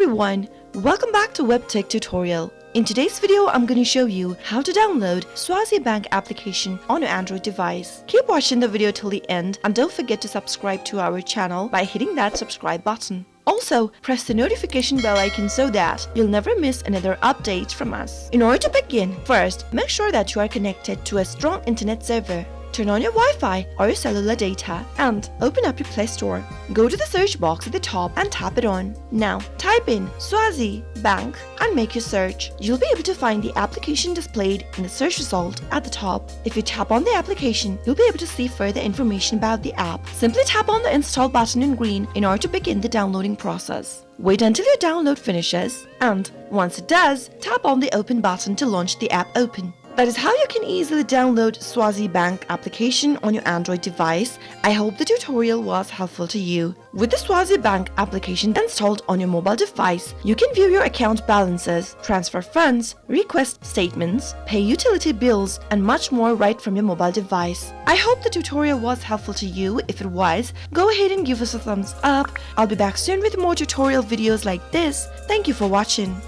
everyone, welcome back to Webtech Tutorial. In today's video, I'm going to show you how to download Swazi Bank application on your Android device. Keep watching the video till the end and don't forget to subscribe to our channel by hitting that subscribe button. Also, press the notification bell icon so that you'll never miss another update from us. In order to begin, first, make sure that you are connected to a strong internet server. Turn on your Wi-Fi or your cellular data and open up your Play Store. Go to the search box at the top and tap it on. Now, type in Swazi Bank and make your search. You'll be able to find the application displayed in the search result at the top. If you tap on the application, you'll be able to see further information about the app. Simply tap on the install button in green in order to begin the downloading process. Wait until your download finishes, and once it does, tap on the open button to launch the app open. That is how you can easily download Swazi Bank application on your Android device. I hope the tutorial was helpful to you. With the Swazi Bank application installed on your mobile device, you can view your account balances, transfer funds, request statements, pay utility bills, and much more right from your mobile device. I hope the tutorial was helpful to you. If it was, go ahead and give us a thumbs up. I'll be back soon with more tutorial videos like this. Thank you for watching.